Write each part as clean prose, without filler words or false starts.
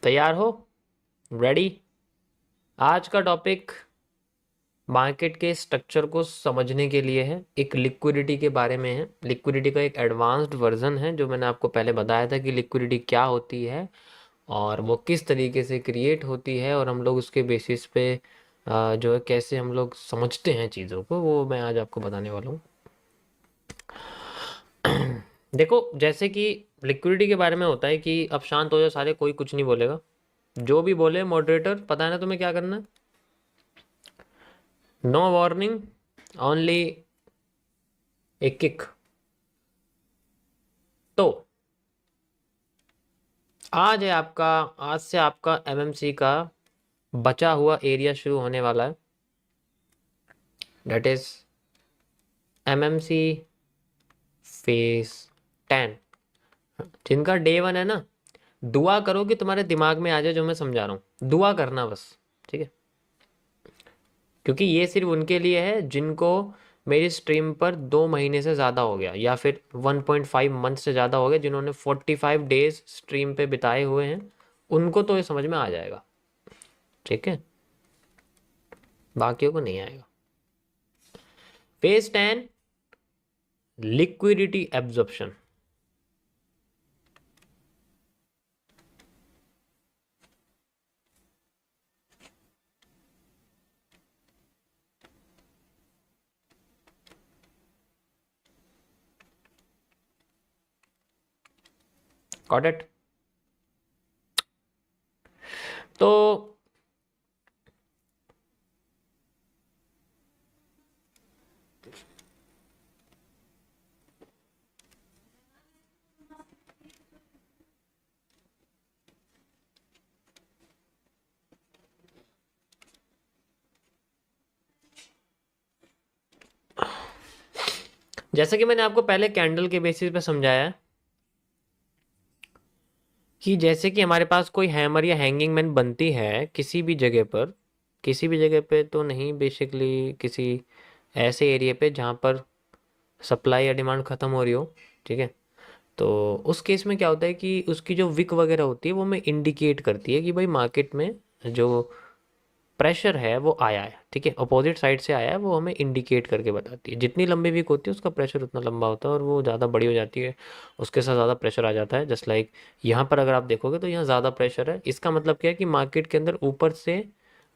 तैयार हो? रेडी? आज का टॉपिक मार्केट के स्ट्रक्चर को समझने के लिए है, एक लिक्विडिटी के बारे में है। लिक्विडिटी का एक एडवांस्ड वर्जन है जो मैंने आपको पहले बताया था कि लिक्विडिटी क्या होती है और वो किस तरीके से क्रिएट होती है और हम लोग उसके बेसिस पे जो है कैसे हम लोग समझते हैं चीज़ों को, वो मैं आज आपको बताने वाला हूँ। देखो, जैसे कि लिक्विडिटी के बारे में होता है कि अब शांत हो जाओ सारे, कोई कुछ नहीं बोलेगा। जो भी बोले मॉडरेटर, पता है ना तुम्हें क्या करना है? No warning, only a kick. तो आज से आपका एमएमसी का बचा हुआ एरिया शुरू होने वाला है। दैट इज एमएमसी फेज 10, जिनका डे 1 है ना। दुआ करो कि तुम्हारे दिमाग में आ जाए जो मैं समझा रहा हूँ, दुआ करना बस, ठीक है? क्योंकि ये सिर्फ उनके लिए है जिनको मेरी स्ट्रीम पर 2 महीने से ज़्यादा हो गया या फिर 1.5 मंथ से ज़्यादा हो गया, जिन्होंने 45 डेज स्ट्रीम पे बिताए हुए हैं, उनको तो ये समझ में आ जाएगा, ठीक है? बाकियों को नहीं आएगा। Phase 10, liquidity absorption. Got it? तो जैसे कि मैंने आपको पहले कैंडल के बेसिस पे समझाया है कि जैसे कि हमारे पास कोई हैमर या हैंगिंग मैन बनती है किसी भी जगह पर, किसी भी जगह पे तो नहीं, बेसिकली किसी ऐसे एरिया पे जहाँ पर सप्लाई या डिमांड ख़त्म हो रही हो, ठीक है? तो उस केस में क्या होता है कि उसकी जो विक वगैरह होती है वो हमें इंडिकेट करती है कि भाई मार्केट में जो प्रेशर है वो आया है, ठीक है? अपोजिट साइड से आया है, वो हमें इंडिकेट करके बताती है। जितनी लंबी विक होती है उसका प्रेशर उतना लंबा होता है और वो ज़्यादा बड़ी हो जाती है, उसके साथ ज़्यादा प्रेशर आ जाता है। जस्ट लाइक यहाँ पर अगर आप देखोगे तो यहाँ ज़्यादा प्रेशर है। इसका मतलब क्या है कि मार्केट के अंदर ऊपर से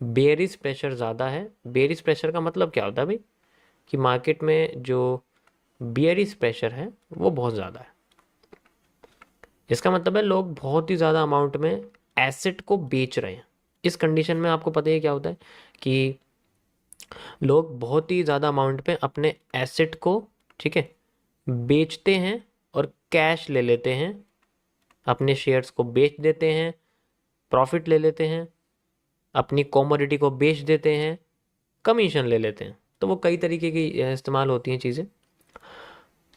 बेरिश प्रेशर ज़्यादा है। बेरिश प्रेशर का मतलब क्या होता है भाई? कि मार्केट में जो बियरिश प्रेशर है वो बहुत ज़्यादा है। इसका मतलब है लोग बहुत ही ज़्यादा अमाउंट में एसेट को बेच रहे हैं। इस कंडीशन में आपको पता ही क्या होता है कि लोग बहुत ही ज़्यादा अमाउंट पे अपने एसेट को, ठीक है, बेचते हैं और कैश ले लेते हैं, अपने शेयर्स को बेच देते हैं, प्रॉफिट ले लेते हैं, अपनी कॉमोडिटी को बेच देते हैं, कमीशन ले लेते हैं। तो वो कई तरीके की इस्तेमाल होती हैं चीज़ें,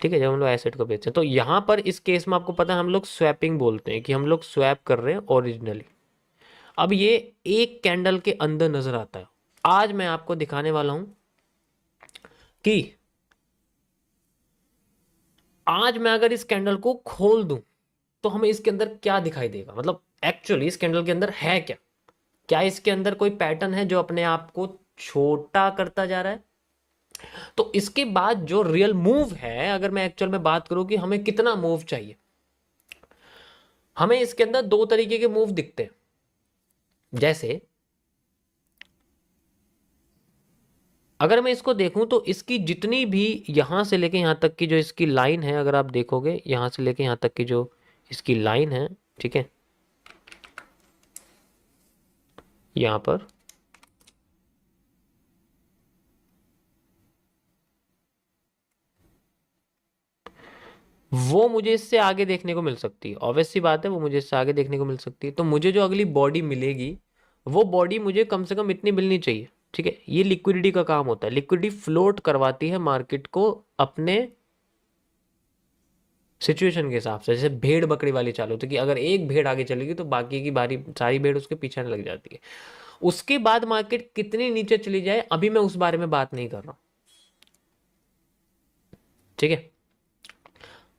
ठीक है, जब हम लोग एसेट को बेचते हैं। तो यहाँ पर इस केस में आपको पता है हम लोग स्वैपिंग बोलते हैं कि हम लोग स्वैप कर रहे हैं ओरिजिनली। अब ये एक कैंडल के अंदर नजर आता है। आज मैं आपको दिखाने वाला हूं कि आज मैं अगर इस कैंडल को खोल दूं तो हमें इसके अंदर क्या दिखाई देगा, मतलब एक्चुअली इस कैंडल के अंदर है क्या। क्या इसके अंदर कोई पैटर्न है जो अपने आप को छोटा करता जा रहा है? तो इसके बाद जो रियल मूव है, अगर मैं एक्चुअल में बात करूं कि हमें कितना मूव चाहिए, हमें इसके अंदर दो तरीके के मूव दिखते हैं। जैसे अगर मैं इसको देखूं तो इसकी जितनी भी यहां से लेके यहां तक की जो इसकी लाइन है, अगर आप देखोगे यहां से लेके यहां तक की जो इसकी लाइन है, ठीक है, यहां पर वो मुझे इससे आगे देखने को मिल सकती है। ऑब्वियस सी बात है, वो मुझे इससे आगे देखने को मिल सकती है। तो मुझे जो अगली बॉडी मिलेगी वो बॉडी मुझे कम से कम इतनी मिलनी चाहिए, ठीक है? ये लिक्विडिटी का काम होता है। लिक्विडिटी फ्लोट करवाती है मार्केट को अपने सिचुएशन के हिसाब से। जैसे भेड़ बकरी वाली चाल होती है कि अगर एक भेड़ आगे चलेगी तो बाकी की बारी सारी भेड़ उसके पीछे लग जाती है। उसके बाद मार्केट कितनी नीचे चली जाए अभी मैं उस बारे में बात नहीं कर रहा हूं, ठीक है?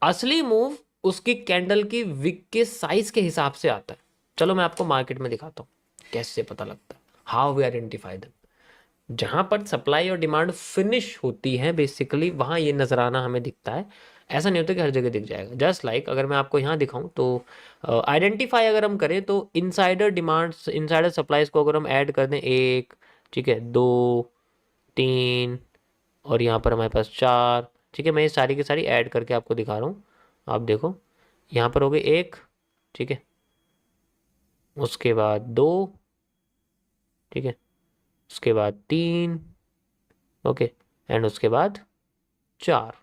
असली मूव उसकी कैंडल की विक के साइज के हिसाब से आता है। चलो मैं आपको मार्केट में दिखाता हूँ कैसे पता लगता है, हाउ वी आइडेंटिफाई दैम। जहां पर सप्लाई और डिमांड फिनिश होती है बेसिकली, वहां ये नजराना हमें दिखता है। ऐसा नहीं होता कि हर जगह दिख जाएगा। जस्ट लाइक अगर मैं आपको यहाँ दिखाऊं तो आइडेंटिफाई अगर हम करें तो इनसाइडर डिमांड्स, इनसाइडर सप्लाईज को अगर हम ऐड कर दें, एक, ठीक है, दो, तीन, और यहाँ पर हमारे पास चार, ठीक है, मैं ये सारी की सारी ऐड करके आपको दिखा रहा हूँ। आप देखो यहाँ पर हो गए एक, ठीक है, उसके बाद दो, ठीक है, उसके बाद तीन, ओके, एंड उसके बाद चार।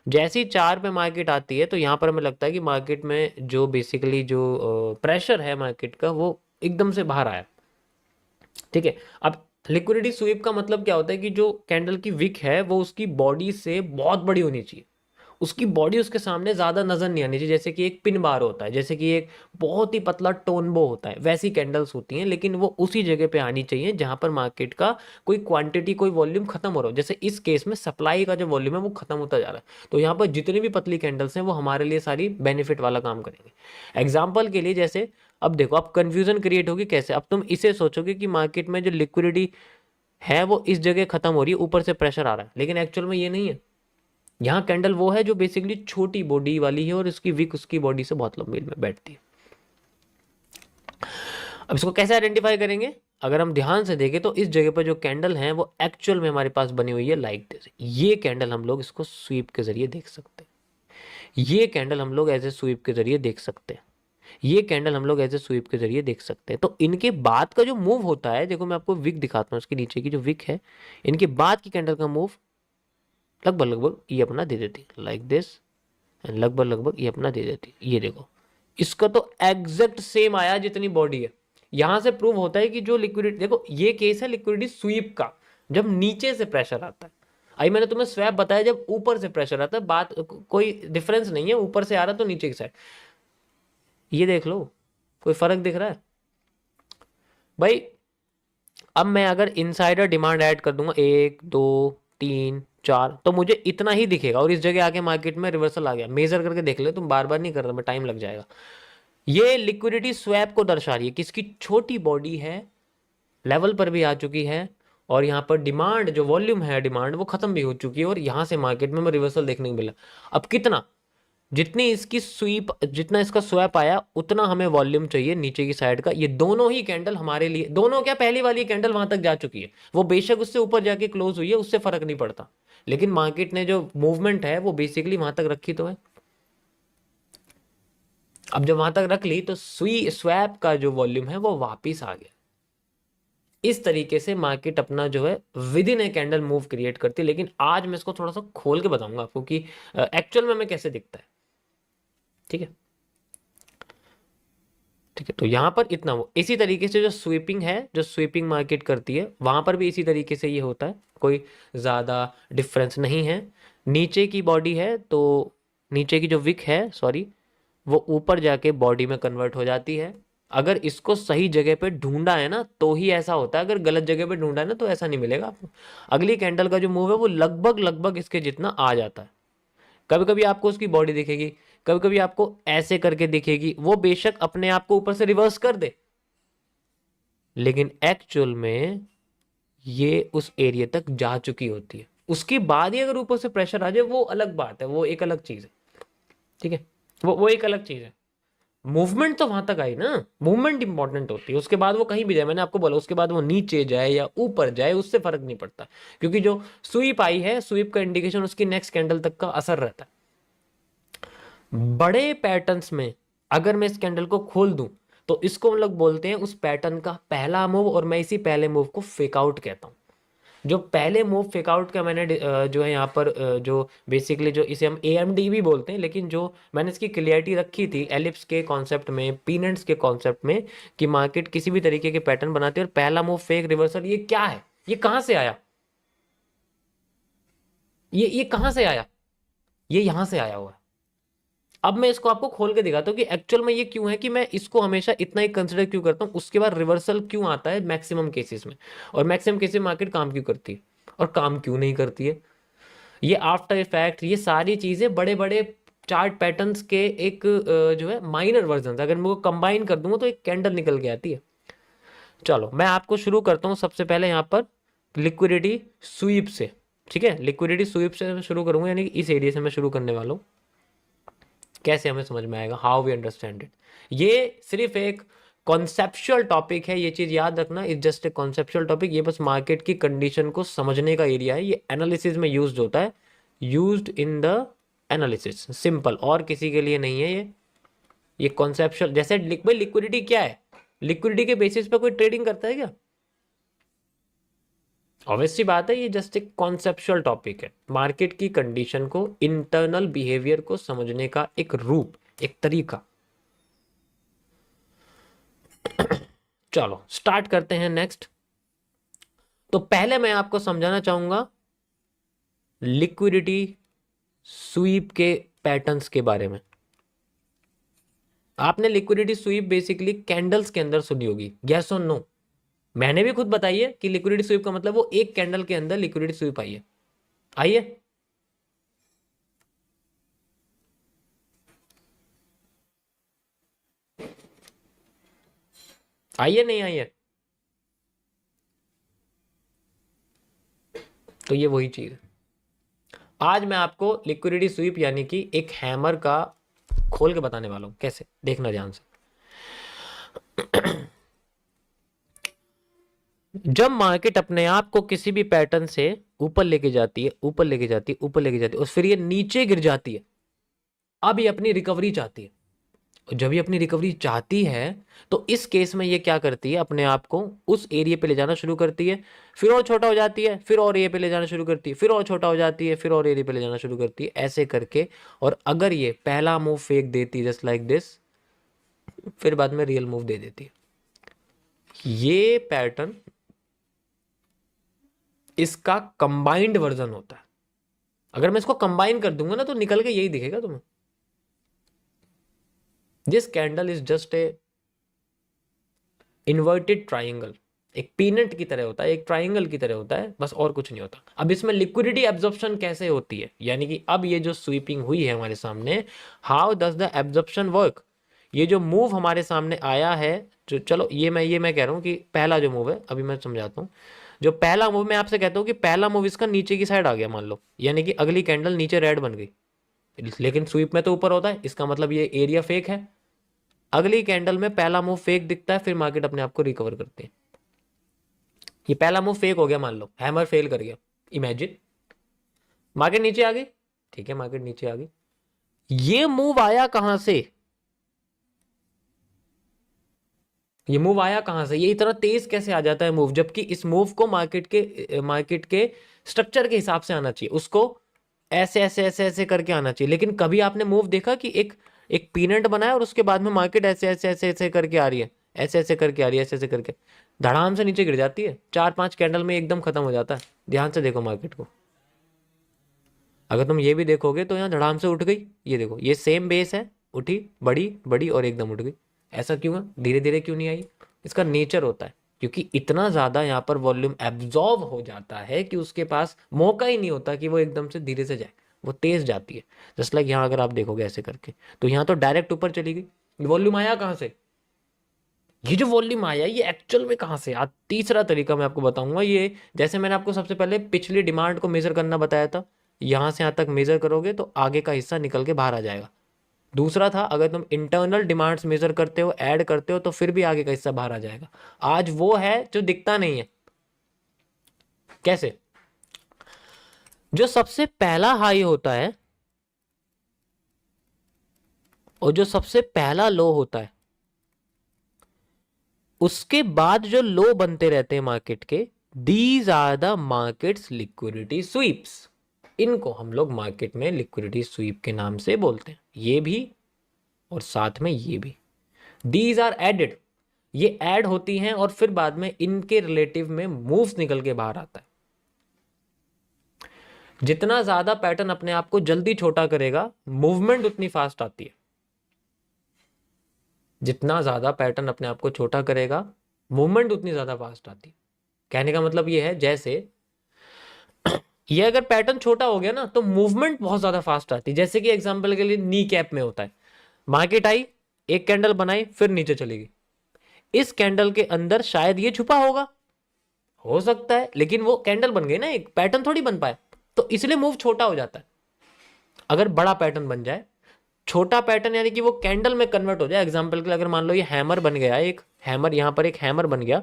जैसे ही चार पे मार्केट आती है तो यहाँ पर हमें लगता है कि मार्केट में जो बेसिकली जो प्रेशर है मार्केट का वो एकदम से बाहर आया, ठीक है। अब लिक्विडिटी स्वीप का मतलब क्या होता है कि जो कैंडल की विक है वो उसकी बॉडी से बहुत बड़ी होनी चाहिए, उसकी बॉडी उसके सामने ज़्यादा नज़र नहीं आनी चाहिए। जैसे कि एक पिन बार होता है, जैसे कि एक बहुत ही पतला टोनबो होता है, वैसी कैंडल्स होती हैं, लेकिन वो उसी जगह पे आनी चाहिए जहां पर मार्केट का कोई क्वांटिटी, कोई वॉल्यूम खत्म हो रहा हो। जैसे इस केस में सप्लाई का जो वॉल्यूम है वो खत्म होता जा रहा है, तो यहाँ पर जितनी भी पतली कैंडल्स हैं वो हमारे लिए सारी बेनिफिट वाला काम करेंगे। एग्जाम्पल के लिए जैसे अब देखो, अब कंफ्यूजन क्रिएट होगी कैसे। अब तुम इसे सोचोगे कि मार्केट में जो लिक्विडिटी है वो इस जगह खत्म हो रही है, ऊपर से प्रेशर आ रहा है, लेकिन एक्चुअल में ये नहीं है। यहाँ कैंडल वो है जो बेसिकली छोटी बॉडी वाली है और उसकी विक उसकी बॉडी से बहुत लंबी में बैठती है। अब इसको कैसे आइडेंटिफाई करेंगे? अगर हम ध्यान से देखें तो इस जगह पर जो कैंडल है वो एक्चुअल में हमारे पास बनी हुई है लाइक दिस। ये कैंडल हम लोग इसको स्वीप के जरिए देख सकते हैं, ये कैंडल हम लोग एज ए स्वीप के जरिए देख सकते हैं, ये कैंडल हम लोग एज ए स्वीप के जरिए देख सकते हैं। तो इनके बाद का जो मूव होता है, देखो मैं आपको विक दिखाता हूँ, इसके नीचे की जो विक है, इनके बाद की कैंडल का मूव लगभग लगभग ये अपना दे देती है लाइक दिस, एंड लगभग लगभग ये अपना दे देती है। ये देखो, इसका तो एग्जैक्ट सेम आया जितनी बॉडी है। यहां से प्रूव होता है कि जो लिक्विडिटी, देखो ये केस है लिक्विडिटी स्वीप का, जब नीचे से प्रेशर आता है। अभी मैंने तुम्हें स्वैप बताया जब ऊपर से प्रेशर आता है, बात कोई डिफरेंस नहीं है, ऊपर से आ रहा तो नीचे की साइड। ये देख लो, कोई फर्क दिख रहा है भाई? अब मैं अगर इनसाइडर डिमांड ऐड कर दूंगा, एक, दो, तीन, चार, तो मुझे इतना ही दिखेगा, और इस जगह आके मार्केट में रिवर्सल आ गया। मेजर करके देख ले, तुम बार बार नहीं कर रहे, मैं टाइम लग जाएगा। ये लिक्विडिटी स्वैप को दर्शा रही है, किसकी छोटी बॉडी है, लेवल पर भी आ चुकी है, और यहाँ पर डिमांड जो वॉल्यूम है डिमांड वो खत्म भी हो चुकी है, और यहाँ से मार्केट में रिवर्सल देखने को मिला। अब कितना, जितनी इसकी स्वीप, जितना इसका स्वैप आया उतना हमें वॉल्यूम चाहिए नीचे की साइड का। ये दोनों ही कैंडल हमारे लिए, दोनों क्या, पहली वाली कैंडल वहां तक जा चुकी है, वो बेशक उससे ऊपर जाके क्लोज हुई है, उससे फर्क नहीं पड़ता, लेकिन मार्केट ने जो मूवमेंट है वो बेसिकली वहां तक रखी तो है। अब जब वहां तक रख ली तो स्वैप का जो वॉल्यूम है वो वापिस आ गया। इस तरीके से मार्केट अपना जो है with in a candle move create करती है। लेकिन आज मैं इसको थोड़ा सा खोल के बताऊंगा आपको कि एक्चुअल में कैसे दिखता है, ठीक है। ठीक है, तो यहां पर इतना वो इसी तरीके से जो स्वीपिंग है, जो स्वीपिंग मार्केट करती है, वहां पर भी इसी तरीके से ये होता है, कोई ज़्यादा डिफरेंस नहीं है। नीचे की बॉडी है तो नीचे की जो विक है, सॉरी, वो ऊपर जाके बॉडी में कन्वर्ट हो जाती है। अगर इसको सही जगह पे ढूंढा है ना तो ही ऐसा होता है, अगर गलत जगह पे ढूंढा है ना तो ऐसा नहीं मिलेगा आपको। अगली कैंडल का जो मूव है वो लगभग लगभग इसके जितना आ जाता है। कभी कभी आपको उसकी बॉडी दिखेगी, कभी कभी आपको ऐसे करके दिखेगी, वो बेशक अपने आप को ऊपर से रिवर्स कर दे, लेकिन एक्चुअल में ये उस एरिया तक जा चुकी होती है। उसके बाद ही अगर ऊपर से प्रेशर आ जाए वो अलग बात है, वो एक अलग चीज है, ठीक है, वो एक अलग चीज है। मूवमेंट तो वहां तक आई ना, मूवमेंट इंपॉर्टेंट होती है, उसके बाद वो कहीं भी जाए, मैंने आपको बोला, उसके बाद वो नीचे जाए या ऊपर जाए उससे फर्क नहीं पड़ता, क्योंकि जो स्वीप आई है, स्वीप का इंडिकेशन उसकी नेक्स्ट कैंडल तक का असर रहता है। बड़े पैटर्न्स में अगर मैं इस कैंडल को खोल दूं तो इसको हम लोग बोलते हैं उस पैटर्न का पहला मूव, और मैं इसी पहले मूव को फेक आउट कहता हूं। जो पहले मूव फेक आउट का मैंने जो है यहाँ पर जो बेसिकली जो इसे हम AMD भी बोलते हैं, लेकिन जो मैंने इसकी क्लियरिटी रखी थी एलिप्स के कॉन्सेप्ट में, पीनट्स के कॉन्सेप्ट में, कि मार्केट किसी भी तरीके के पैटर्न बनाते हैं और पहला मूव फेक रिवर्सल, ये क्या है, ये कहां से आया, ये कहां से आया, ये यहां से आया हुआ है। अब मैं इसको आपको खोल के दिखाता हूँ कि एक्चुअल में ये क्यों है, कि मैं इसको हमेशा इतना ही कंसिडर क्यों करता हूँ, उसके बाद रिवर्सल क्यों आता है मैक्सिमम केसेस में, और मैक्सिमम केसेस में मार्केट काम क्यों करती है और काम क्यों नहीं करती है। ये आफ्टर इफेक्ट, ये सारी चीजें बड़े बड़े चार्ट पैटर्न्स के एक जो है माइनर वर्जन, अगर मैं वो कंबाइन कर दूंगा तो एक कैंडल निकल के आती है। चलो मैं आपको शुरू करता हूँ सबसे पहले यहाँ पर लिक्विडिटी स्वीप से। ठीक है, लिक्विडिटी स्वीप से मैं शुरू करूंगा, यानी कि इस एरिया से मैं शुरू करने वाला हूँ। कैसे हमें समझ में आएगा, हाउ वी अंडरस्टैंड इट। ये सिर्फ एक कॉन्सेप्चुअल टॉपिक है, ये चीज याद रखना, is just a conceptual topic. ये बस मार्केट की कंडीशन को समझने का एरिया है, ये एनालिसिस में यूज्ड होता है, used in the analysis, simple, और किसी के लिए नहीं है ये कॉन्सेप्चुअल। जैसे भाई लिक्विडिटी क्या है, लिक्विडिटी के बेसिस पे कोई ट्रेडिंग करता है क्या? ऑब्वियस सी बात है, ये जस्ट एक कॉन्सेप्चुअल टॉपिक है, मार्केट की कंडीशन को, इंटरनल बिहेवियर को समझने का एक रूप, एक तरीका। चलो स्टार्ट करते हैं नेक्स्ट। तो पहले मैं आपको समझाना चाहूंगा लिक्विडिटी स्वीप के पैटर्न्स के बारे में। आपने लिक्विडिटी स्वीप बेसिकली कैंडल्स के अंदर सुनी होगी, यस और नो? मैंने भी खुद बताई है कि लिक्विडिटी स्वीप का मतलब वो एक कैंडल के अंदर लिक्विडिटी स्वीप आई है। आइए, आइए, नहीं आइए, तो ये वही चीज है। आज मैं आपको लिक्विडिटी स्वीप यानी कि एक हैमर का खोल के बताने वाला हूं, कैसे, देखना ध्यान से। जब मार्केट अपने आप को किसी भी पैटर्न से ऊपर लेके जाती है, ऊपर लेके जाती है, ऊपर लेके जाती है, और फिर ये नीचे गिर जाती है, अब ये अपनी रिकवरी चाहती है। और जब ये अपनी रिकवरी चाहती है तो इस केस में ये क्या करती है, अपने आप को उस एरिया पे ले जाना शुरू करती है, फिर और छोटा हो जाती है, फिर और एरिया पे ले जाना शुरू करती है, फिर और छोटा हो जाती है, फिर और एरिया पे ले जाना शुरू करती है, ऐसे करके। और अगर ये पहला मूव फेक देती है जस्ट लाइक दिस, फिर बाद में रियल मूव दे देती है। ये पैटर्न इसका कंबाइंड वर्जन होता है। अगर मैं इसको कंबाइन कर दूंगा ना तो निकल के यही दिखेगा तुम्हें। This candle is just a inverted triangle, एक पीनट की तरह होता है, एक ट्राइंगल की तरह होता है, बस और कुछ नहीं होता। अब इसमें लिक्विडिटी एब्जॉर्प्शन कैसे होती है, यानी कि अब ये जो स्वीपिंग हुई है हमारे सामने, how does the absorption work. ये जो मूव हमारे सामने आया है, जो, चलो ये मैं कह रहा हूँ कि पहला जो मूव है, अभी मैं समझाता हूँ। जो पहला मूव, मैं आपसे कहता हूँ कि पहला मूव इसका नीचे की साइड आ गया मान लो, यानी कि अगली कैंडल नीचे रेड बन गई, लेकिन स्वीप में तो ऊपर होता है, इसका मतलब ये एरिया फेक है। अगली कैंडल में पहला मूव फेक दिखता है, फिर मार्केट अपने आप को रिकवर करती है। ये पहला मूव फेक हो गया मान लो, हैमर फेल कर गया, इमेजिन मार्केट नीचे आ गई। ठीक है, मार्केट नीचे आ गई, ये मूव आया कहां से, ये मूव आया कहां से, ये इतना तेज कैसे आ जाता है मूव, जबकि इस मूव को मार्केट के स्ट्रक्चर के हिसाब से आना चाहिए, उसको ऐसे ऐसे ऐसे ऐसे करके आना चाहिए। लेकिन कभी आपने मूव देखा कि एक एक पीनट बनाया और उसके बाद में मार्केट ऐसे ऐसे ऐसे ऐसे करके आ रही है, ऐसे ऐसे करके आ रही है, ऐसे ऐसे करके धड़ाम से नीचे गिर जाती है, 4-5 कैंडल में एकदम खत्म हो जाता है। ध्यान से देखो मार्केट को, अगर तुम ये भी देखोगे तो यहाँ धड़ाम से उठ गई, ये देखो, ये सेम बेस है, उठी, बड़ी बड़ी और एकदम उठ गई। ऐसा क्यों है, धीरे धीरे क्यों नहीं आई? इसका नेचर होता है, क्योंकि इतना ज्यादा यहाँ पर वॉल्यूम एब्जॉर्ब हो जाता है कि उसके पास मौका ही नहीं होता कि वो एकदम से धीरे से जाए, वो तेज जाती है। जस्ट लाइक यहाँ अगर आप देखोगे ऐसे करके, तो यहाँ तो डायरेक्ट ऊपर चली गई। वॉल्यूम आया कहाँ से, ये जो वॉल्यूम आया ये एक्चुअल में कहाँ से? आज तीसरा तरीका मैं आपको बताऊंगा। ये जैसे मैंने आपको सबसे पहले पिछली डिमांड को मेजर करना बताया था, यहां से यहां तक मेजर करोगे तो आगे का हिस्सा निकल के बाहर आ जाएगा। दूसरा था, अगर तुम इंटरनल डिमांड्स मेजर करते हो, ऐड करते हो, तो फिर भी आगे का हिस्सा बाहर आ जाएगा। आज वो है जो दिखता नहीं है। कैसे? जो सबसे पहला हाई होता है और जो सबसे पहला लो होता है, उसके बाद जो लो बनते रहते हैं मार्केट के, these are the markets liquidity sweeps. इनको हम लोग मार्केट में लिक्विडिटी स्वीप के नाम से बोलते हैं, ये भी और साथ में ये भी। दीज आर एडेड, ये ऐड होती हैं और फिर बाद में इनके रिलेटिव में मूव्स निकल के बाहर आता है। जितना ज्यादा पैटर्न अपने आप को जल्दी छोटा करेगा, मूवमेंट उतनी फास्ट आती है। जितना ज्यादा पैटर्न अपने आप को छोटा करेगा, मूवमेंट उतनी ज्यादा फास्ट आती है। कहने का मतलब ये है, जैसे ये अगर पैटर्न छोटा हो गया ना तो मूवमेंट बहुत ज्यादा फास्ट आती है। जैसे कि एग्जांपल के लिए नी कैप में होता है, मार्केट आई, एक कैंडल बनाई, फिर नीचे चली गई। इस कैंडल के अंदर शायद ये छुपा होगा, हो सकता है, लेकिन वो कैंडल बन गई ना, एक पैटर्न थोड़ी बन पाया, तो इसलिए मूव छोटा हो जाता है। अगर बड़ा पैटर्न बन जाए, छोटा पैटर्न यानी कि वो कैंडल में कन्वर्ट हो जाए। एग्जांपल के लिए अगर मान लो ये हैमर बन गया, एक हैमर, यहां पर एक हैमर बन गया,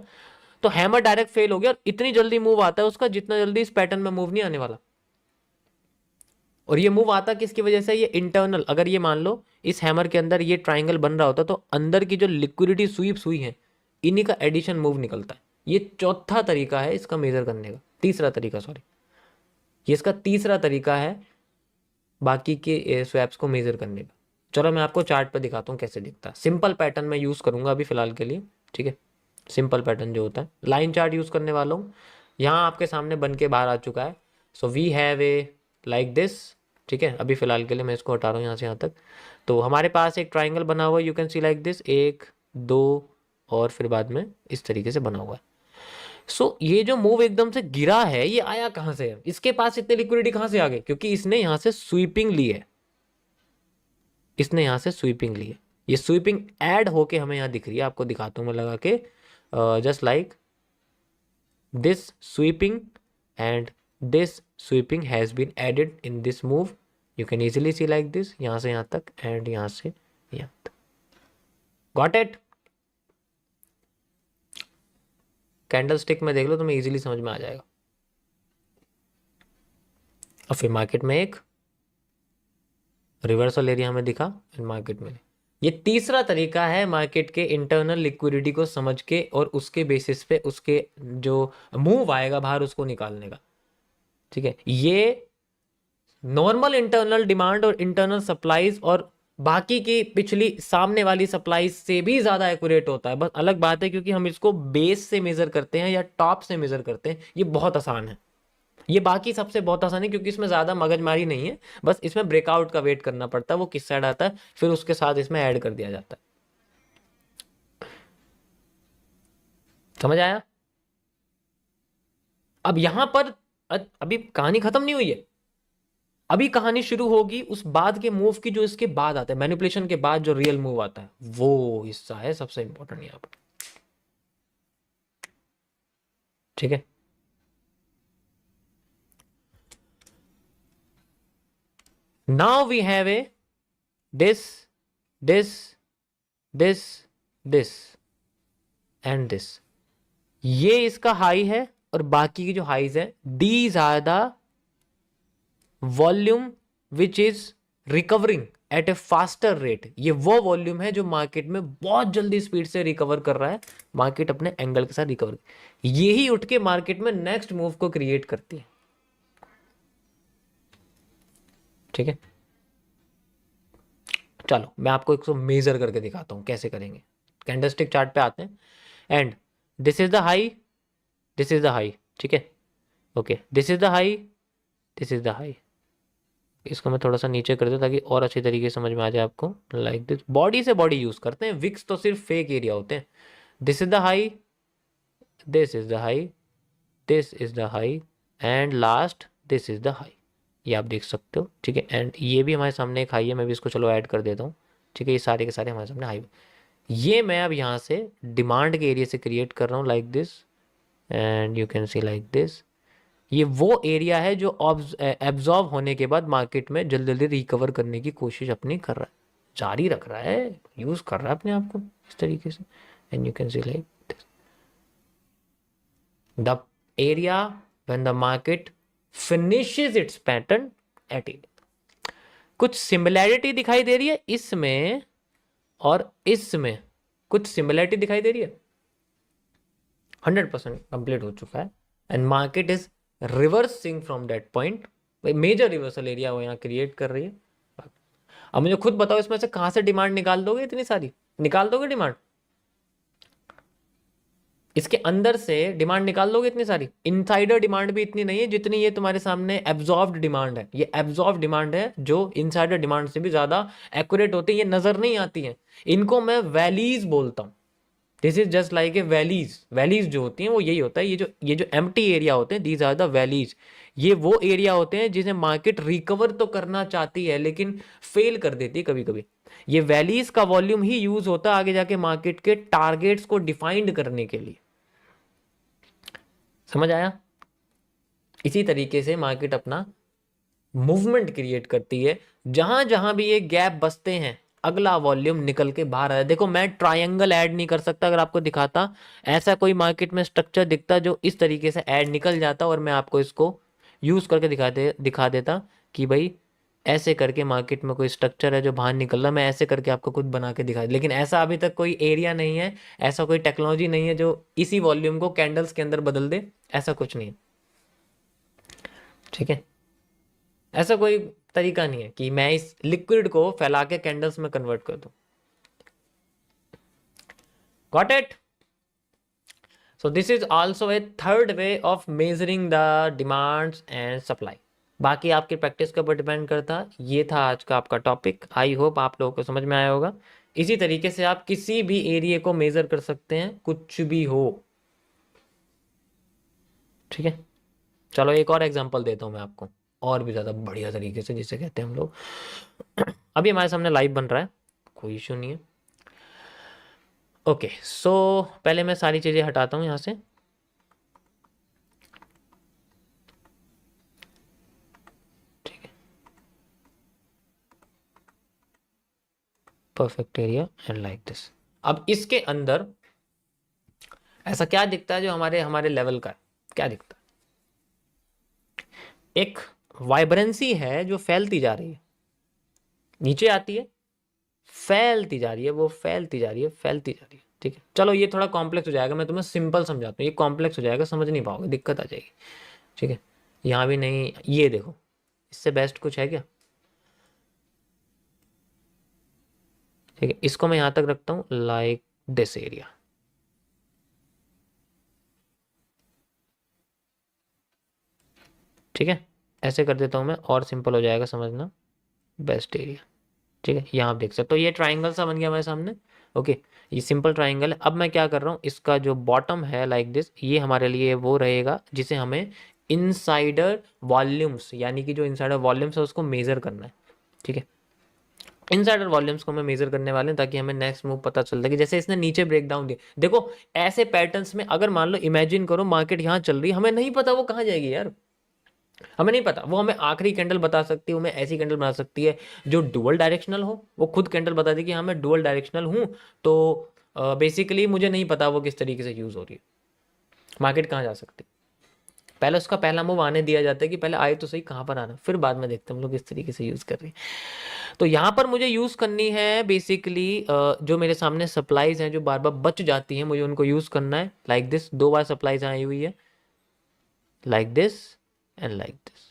तो हैमर डायरेक्ट फेल हो गया और इतनी जल्दी मूव आता है उसका जितना जल्दी इस पैटर्न में मूव नहीं आने वाला। और ये मूव आता किसकी वजह से, ये इंटरनल, अगर ये मान लो इस हैमर के अंदर ये ट्राइंगल बन रहा होता तो अंदर की जो लिक्विडिटी स्वीप्स हुई है इन्हीं का एडिशन मूव निकलता है। ये चौथा तरीका है इसका मेजर करने का, तीसरा तरीका, सॉरी, ये इसका तीसरा तरीका है बाकी के स्वैप्स को मेजर करने का। चलो मैं आपको चार्ट पे दिखाता हूँ कैसे दिखता है। सिंपल पैटर्न मैं यूज़ करूँगा अभी फिलहाल के लिए, ठीक है। सिंपल पैटर्न जो होता है, लाइन चार्ट यूज़ करने वाला हूँ। यहाँ आपके सामने बन के बाहर आ चुका है। So we have a like this, ठीक है। अभी फिलहाल के लिए मैं इसको हटा रहा हूँ यहाँ से यहाँ तक। तो हमारे पास एक ट्राइंगल बना हुआ है, you can see like this, 1 2 और फिर बाद में इस तरीके से बना हुआ है। सो ये जो मूव एकदम से गिरा है, ये आया कहाँ से है, इसके पास इतनी लिक्विडिटी कहाँ से आ गई, क्योंकि इसने यहाँ से स्वीपिंग ली है, इसने यहाँ से स्वीपिंग ली है। ये स्वीपिंग ऐड होके हमें यहाँ दिख रही है, आपको दिखाता हूँ मैं लगा के, just like this sweeping and this sweeping has been added in this move. You can easily see like this, यहाँ से यहाँ तक एंड यहाँ से यहाँ तक। Got it? कैंडल स्टिक में देख लो, तुम्हें इजीली समझ में आ जाएगा। और फिर मार्केट में एक रिवर्सल एरिया हमें दिखा एंड मार्केट में। ये तीसरा तरीका है मार्केट के इंटरनल लिक्विडिटी को समझ के और उसके बेसिस पे उसके जो मूव आएगा बाहर उसको निकालने का, ठीक है। ये नॉर्मल इंटरनल डिमांड और इंटरनल सप्लाईज और बाकी की पिछली सामने वाली सप्लाईज से भी ज्यादा एक्यूरेट होता है। बस अलग बात है क्योंकि हम इसको बेस से मेजर करते हैं या टॉप से मेजर करते हैं, ये बहुत आसान है। ये बाकी सबसे बहुत आसान है क्योंकि इसमें ज्यादा मगजमारी नहीं है, बस इसमें ब्रेकआउट का वेट करना पड़ता है, वो किस साइड आता है फिर उसके साथ इसमें ऐड कर दिया जाता है। समझ आया? अब यहां पर अभी कहानी खत्म नहीं हुई है, अभी कहानी शुरू होगी उस बाद के मूव की जो इसके बाद आता है, मैनिपुलेशन के बाद जो रियल मूव आता है, वो हिस्सा है सबसे इंपॉर्टेंट यहां पर, ठीक है। Now we have a this this this this and this, ये इसका हाई है और बाकी की जो हाईज है, these are the volume which is recovering at a faster rate. ये वो वॉल्यूम है जो मार्केट में बहुत जल्दी स्पीड से रिकवर कर रहा है, मार्केट अपने एंगल के साथ रिकवर, यही उठ के मार्केट में नेक्स्ट मूव को क्रिएट करती है, ठीक है। चलो मैं आपको एक मेजर करके दिखाता हूं कैसे करेंगे। कैंडलस्टिक चार्ट पे आते हैं and this is the high, this is the high, ठीक है, okay, this is the high, this is the high. इसको मैं थोड़ा सा नीचे कर दूं ताकि और अच्छी तरीके से समझ में आ जाए आपको। लाइक दिस, बॉडी से बॉडी यूज करते हैं, विक्स तो सिर्फ फेक एरिया होते हैं। This is the high, this is the high, this is the high and last this is the high, ये आप देख सकते हो, ठीक है। एंड ये भी हमारे सामने एक हाई है, मैं भी इसको चलो ऐड कर देता हूँ, ठीक है। ये सारे के सारे हमारे सामने हाई, ये मैं अब यहाँ से डिमांड के एरिया से क्रिएट कर रहा हूँ like this and you can see like this. ये वो एरिया है जो एब्जॉर्ब होने के बाद मार्केट में जल्दी जल्दी रिकवर करने की कोशिश अपनी कर रहा है, जारी रख रहा है, यूज कर रहा है अपने आप को इस तरीके से and you can see like this the area when the market finishes it's pattern at it. कुछ सिमिलैरिटी दिखाई दे रही है इसमें और इसमें, कुछ सिमिलैरिटी दिखाई दे रही है, 100% कंप्लीट हो चुका है and market is reversing from that point. Major reversal area वो यहाँ क्रिएट कर रही है। अब मुझे खुद बताओ इसमें से कहां से डिमांड निकाल दोगे, इतनी सारी निकाल दोगे डिमांड, इसके अंदर से डिमांड निकाल दोगे इतनी सारी? इनसाइडर डिमांड भी इतनी नहीं है जितनी ये तुम्हारे सामने एब्जॉर्ब्ड डिमांड है। ये एब्जॉर्ब्ड डिमांड है जो इनसाइडर डिमांड से भी ज्यादा एक्यूरेट होती है, ये नजर नहीं आती है, इनको मैं वैलीज बोलता हूं, this is just like a valleys. Valleys जो होती हैं वो यही होता है, ये जो एम्प्टी एरिया होते हैं, दीज आर द वैलीज। ये वो एरिया होते हैं जिसे मार्केट रिकवर तो करना चाहती है लेकिन फेल कर देती है कभी कभी। ये वैलीज का वॉल्यूम ही यूज होता है आगे जाके मार्केट के टारगेट्स को डिफाइंड करने के लिए। समझ आया? इसी तरीके से मार्केट अपना मूवमेंट क्रिएट करती है। जहां जहां भी ये गैप बसते हैं अगला वॉल्यूम निकल के बाहर आया। देखो मैं ट्रायंगल ऐड नहीं कर सकता, अगर आपको दिखाता ऐसा कोई मार्केट में स्ट्रक्चर दिखता जो इस तरीके से ऐड निकल जाता और मैं आपको इसको यूज करके दिखा देता कि भाई ऐसे करके मार्केट में कोई स्ट्रक्चर है जो बाहर निकल रहा, मैं ऐसे करके आपको खुद बना के दिखा। लेकिन ऐसा अभी तक कोई एरिया नहीं है, ऐसा कोई टेक्नोलॉजी नहीं है जो इसी वॉल्यूम को कैंडल्स के अंदर बदल दे। ऐसा कुछ नहीं है, ठीक है? ऐसा कोई तरीका नहीं है कि मैं इस लिक्विड को फैला के कैंडल्स में कन्वर्ट कर दूं। Got it? So this is also a third way of measuring the demands and supply. बाकी आपकी प्रैक्टिस के ऊपर डिपेंड करता। ये था आज का आपका टॉपिक। आई होप आप लोगों को समझ में आया होगा। इसी तरीके से आप किसी भी एरिया को मेजर कर सकते हैं, कुछ भी हो, ठीक है? चलो एक और एग्जांपल देता हूं मैं आपको, और भी ज़्यादा बढ़िया तरीके से, जिसे कहते हैं हम लोग। अभी हमारे सामने लाइव बन रहा है, कोई इशू नहीं है। ओके सो पहले मैं सारी चीज़ें हटाता हूँ यहाँ से। ठीक है, perfect area and like this. अब इसके अंदर ऐसा क्या दिखता है जो हमारे हमारे लेवल का है? क्या दिखता है? एक वाइब्रेंसी है जो फैलती जा रही है, नीचे आती है, फैलती जा रही है, वो फैलती जा रही है, फैलती जा रही है। ठीक है, चलो ये थोड़ा कॉम्प्लेक्स हो जाएगा, मैं तुम्हें सिंपल समझाता हूँ। ये कॉम्प्लेक्स हो जाएगा, समझ नहीं पाओगे, दिक्कत आ जाएगी। ठीक है, यहाँ भी नहीं, ये देखो, इससे बेस्ट कुछ है क्या? ठीक है, इसको मैं यहाँ तक रखता हूँ, लाइक दिस एरिया। ठीक है, ऐसे कर देता हूँ मैं, और सिंपल हो जाएगा समझना, बेस्ट एरिया। ठीक है, यहाँ आप देख सकते हो ये ट्राइंगल सा बन गया हमारे सामने। ओके, ये सिंपल ट्राइंगल है। अब मैं क्या कर रहा हूँ, इसका जो बॉटम है लाइक दिस, ये हमारे लिए वो रहेगा जिसे हमें इनसाइडर वॉल्यूम्स, यानी कि जो इनसाइडर वॉल्यूम्स है उसको मेजर करना है। ठीक है, इनसाइडर वॉल्यूम्स को हमें मेजर करने वाले हैं ताकि हमें नेक्स्ट मूव पता चल जाए कि जैसे इसने नीचे ब्रेक डाउन दिया। देखो ऐसे पैटर्न्स में अगर मान लो इमेजिन करो मार्केट यहाँ चल रही है, हमें नहीं पता वो कहाँ जाएगी यार, हमें नहीं पता। वो हमें आखिरी कैंडल बता सकती है, हमें ऐसी कैंडल बना सकती है जो डुअल डायरेक्शनल हो। वो खुद कैंडल बता दी कि हाँ मैं डुअल डायरेक्शनल हूँ, तो बेसिकली मुझे नहीं पता वो किस तरीके से यूज़ हो रही है, मार्केट कहाँ जा सकती है। पहले उसका पहला मूव आने दिया जाता है कि पहले आए तो सही कहाँ पर आना, फिर बाद में देखते हैं हम लोग किस तरीके से यूज़ कर रहे हैं। तो यहाँ पर मुझे यूज़ करनी है बेसिकली जो मेरे सामने सप्लाईज हैं जो बार बार बच जाती हैं, मुझे उनको यूज़ करना है। लाइक दिस, दो बार सप्लाईज आई हुई है, like this and like this.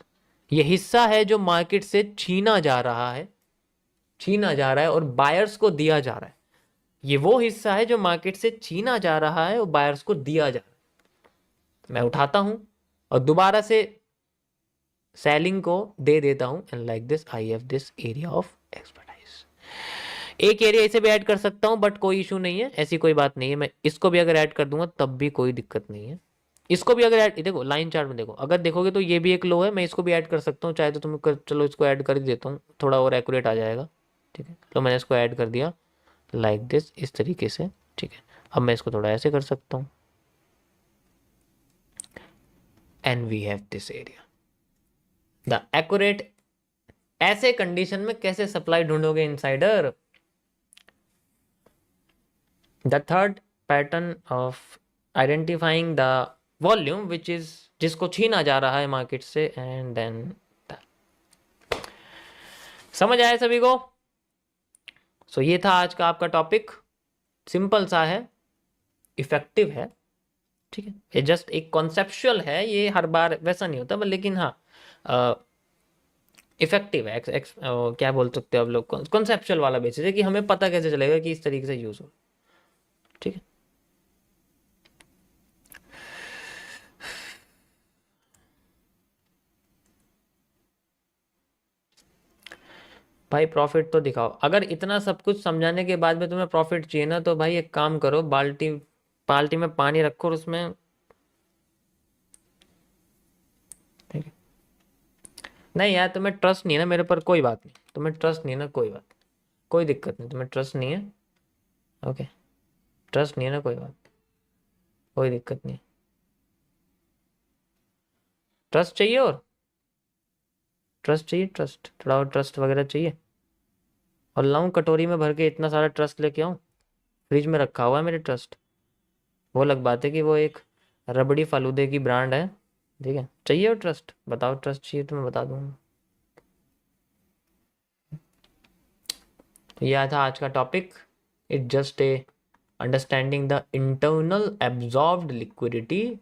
ये हिस्सा है जो मार्केट से छीना जा रहा है, छीना जा रहा है और बायर्स को दिया जा रहा है। ये वो हिस्सा है जो मार्केट से छीना जा रहा है और बायर्स को दिया जा रहा है। मैं उठाता हूं और दोबारा से सेलिंग को दे देता हूं, and like this I have this area of expertise. एक एरिया इसे भी ऐड कर सकता हूं बट कोई इशू नहीं है, ऐसी कोई बात नहीं है। मैं इसको भी अगर ऐड कर दूंगा तब भी कोई दिक्कत नहीं है। इसको भी अगर ऐड, देखो लाइन चार्ट में देखो, अगर देखोगे तो ये भी एक लो है, मैं इसको भी ऐड कर सकता हूँ चाहे तो चलो इसको ऐड कर ही देता हूँ, थोड़ा और एक्यूरेट आ जाएगा। ठीक है, तो मैंने इसको ऐड कर दिया लाइक दिस, इस तरीके से। ठीक है, अब मैं इसको थोड़ा ऐसे कर सकता हूँ, and we have this area the accurate. ऐसे कंडीशन में कैसे सप्लाई ढूंढोगे insider? The third pattern of identifying the volume which is, जिसको छीना जा रहा है मार्केट से, एंड देन समझ आया सभी को? सो ये था आज का आपका टॉपिक, सिंपल सा है, इफेक्टिव है। ठीक है, ये जस्ट एक कॉन्सेप्चुअल है, ये हर बार वैसा नहीं होता, लेकिन हाँ इफेक्टिव है। क्या बोल सकते हो आप लोग, कॉन्सेप्चुअल वाला बेसिस है कि हमें पता कैसे चलेगा कि इस तरीके से यूज हो। ठीक है, भाई प्रॉफिट तो दिखाओ। अगर इतना सब कुछ समझाने के बाद में तुम्हें प्रॉफिट चाहिए ना, तो भाई एक काम करो, बाल्टी बाल्टी में पानी रखो और उसमें, ठीक है। नहीं यार, तुम्हें ट्रस्ट नहीं है ना मेरे पर, कोई बात नहीं, तुम्हें ट्रस्ट नहीं है ना, कोई बात, कोई दिक्कत नहीं, तुम्हें ट्रस्ट नहीं है। ओके, ट्रस्ट नहीं है ना, कोई बात, कोई दिक्कत नहीं। ट्रस्ट चाहिए, और ट्रस्ट चाहिए, ट्रस्ट थोड़ा और ट्रस्ट वगैरह चाहिए। और लाऊं कटोरी में भर के इतना सारा ट्रस्ट लेके आऊं? फ्रिज में रखा हुआ है मेरे ट्रस्ट। वो अलग बात है कि वो एक रबड़ी फालूदे की ब्रांड है, ठीक है। चाहिए और ट्रस्ट, बताओ ट्रस्ट चाहिए तो मैं बता दूंगा। तो यह था आज का topic. It just a understanding the internal absorbed liquidity